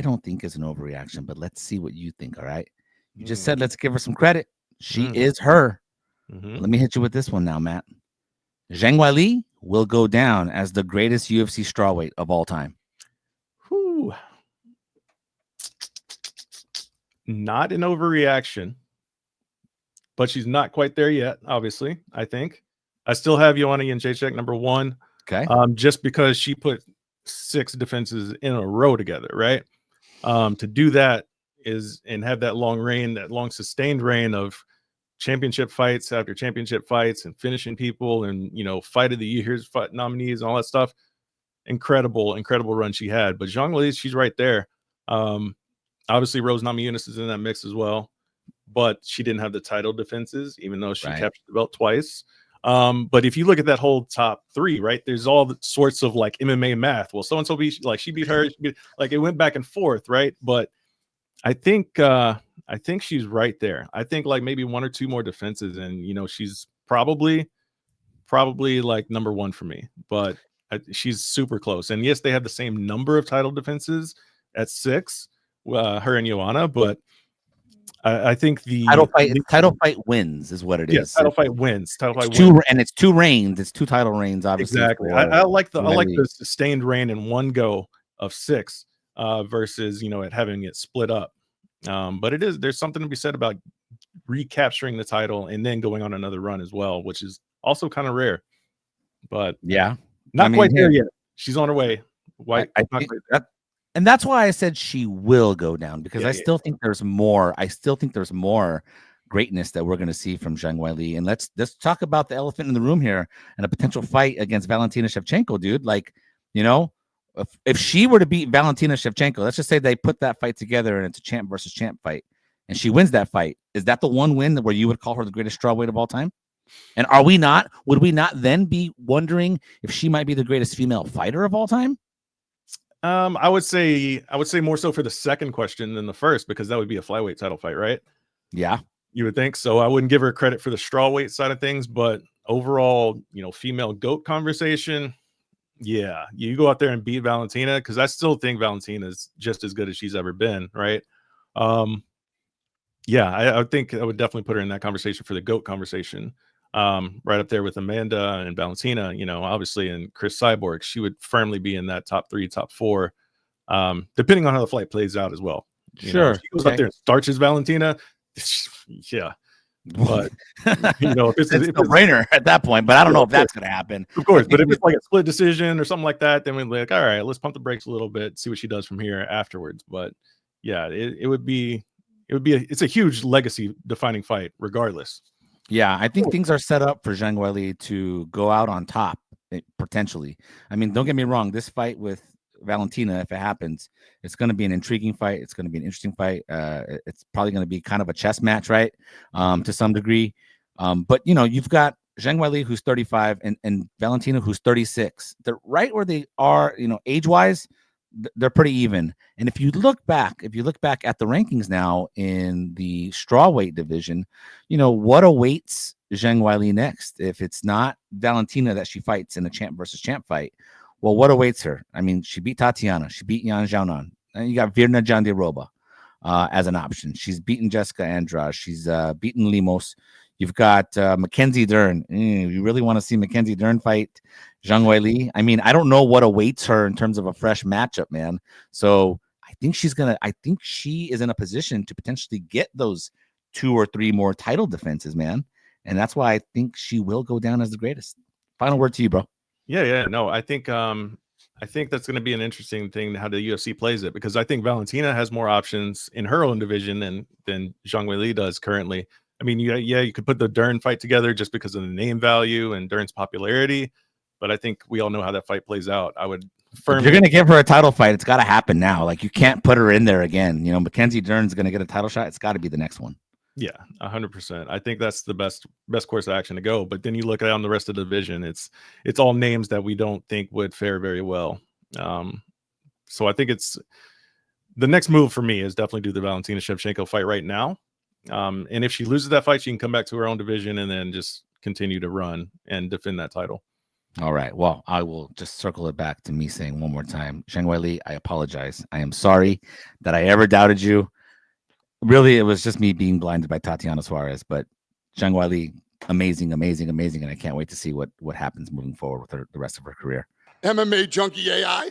don't think is an overreaction, but let's see what you think. All right. You just said let's give her some credit. She is her. Let me hit you with this one now, Matt. Zhang Weili will go down as the greatest UFC strawweight of all time. Whew. Not an overreaction, but she's not quite there yet, obviously, I think. I still have Joanna Jędrzejczyk number 1. Okay. Just because she put 6 defenses in a row together, right? To do that is and have that long reign, that long sustained reign of championship fights after championship fights and finishing people and, you know, fight of the years, fight nominees and all that stuff. Incredible run she had. But Zhang Weili, she's right there. Obviously, Rose Namajunas is in that mix as well, but she didn't have the title defenses, even though she captured the belt twice. But if you look at that whole top 3, right, there's all the sorts of like MMA math. Well, so-and-so beat, like she beat her, like it went back and forth, right? But I think she's right there. I think like maybe 1 or 2 more defenses, and you know, she's probably like number 1 for me. But she's super close. And yes, they have the same number of title defenses at 6, her and Joanna, but I think the title fight wins is what it is. Title fight wins. Title fight wins. Wins. And it's 2 reigns. It's 2 title reigns, obviously. Exactly. I like the sustained reign in one go of 6 versus, you know, having it split up. But there's something to be said about recapturing the title and then going on another run as well, which is also kind of rare. But yeah, not quite there yet. She's on her way. And that's why I said she will go down, because I still think there's more. I still think there's more greatness that we're going to see from Zhang Weili. And let's talk about the elephant in the room here and a potential fight against Valentina Shevchenko, dude. Like, you know, if she were to beat Valentina Shevchenko, let's just say they put that fight together and it's a champ versus champ fight, and she wins that fight. Is that the one win where you would call her the greatest strawweight of all time? And would we not then be wondering if she might be the greatest female fighter of all time? I would say more so for the second question than the first, because that would be a flyweight title fight, right? Yeah, you would think so. I wouldn't give her credit for the strawweight side of things, but overall, you know, female GOAT conversation. Yeah, you go out there and beat Valentina, because I still think Valentina is just as good as she's ever been, right? Yeah, I think I would definitely put her in that conversation for the GOAT conversation. Right up there with Amanda and Valentina, you know, obviously, and Chris Cyborg. She would firmly be in that top 3, top 4, depending on how the fight plays out as well. You know, if she goes up there and starches Valentina, yeah. But you know, it's a brainer at that point. But I don't know if that's going to happen. Of course, but if it's like a split decision or something like that, then we're like, all right, let's pump the brakes a little bit, see what she does from here afterwards. But yeah, it's a huge legacy defining fight, regardless. Yeah, I think things are set up for Zhang Weili to go out on top, potentially. I mean, don't get me wrong. This fight with Valentina, if it happens, it's going to be an intriguing fight. It's going to be an interesting fight. It's probably going to be kind of a chess match, right? To some degree. But, you know, you've got Zhang Weili, who's 35, and Valentina, who's 36. They're right where they are, you know, age-wise. They're pretty even. And if you look back at the rankings now in the strawweight division, you know, what awaits Zhang Weili next? If it's not Valentina that she fights in a champ versus champ fight, well, what awaits her? I mean, she beat Tatiana, she beat Yan Xiaonan, and you got Virna Jandiroba as an option. She's beaten Jessica Andrade, she's beaten Limos. You've got Mackenzie Dern. You really want to see Mackenzie Dern fight Zhang Weili? I mean, I don't know what awaits her in terms of a fresh matchup, man. So I think she is in a position to potentially get those 2 or 3 more title defenses, man. And that's why I think she will go down as the greatest. Final word to you, bro. Yeah. No, I think that's going to be an interesting thing, how the UFC plays it, because I think Valentina has more options in her own division than Zhang Weili does currently. I mean, you could put the Dern fight together just because of the name value and Dern's popularity, but I think we all know how that fight plays out. I would firmly. If you're going to give her a title fight, it's got to happen now. Like, you can't put her in there again. You know, Mackenzie Dern's going to get a title shot. It's got to be the next one. Yeah, 100%. I think that's the best course of action to go. But then you look around the rest of the division, it's all names that we don't think would fare very well. So I think it's the next move for me is definitely do the Valentina Shevchenko fight right now. And if she loses that fight, she can come back to her own division and then just continue to run and defend that title. All right. Well, I will just circle it back to me saying one more time, Zhang Weili, I apologize. I am sorry that I ever doubted you. Really, it was just me being blinded by Tatiana Suarez, but Zhang Weili, amazing, amazing, amazing, and I can't wait to see what happens moving forward with the rest of her career. MMA Junkie AI.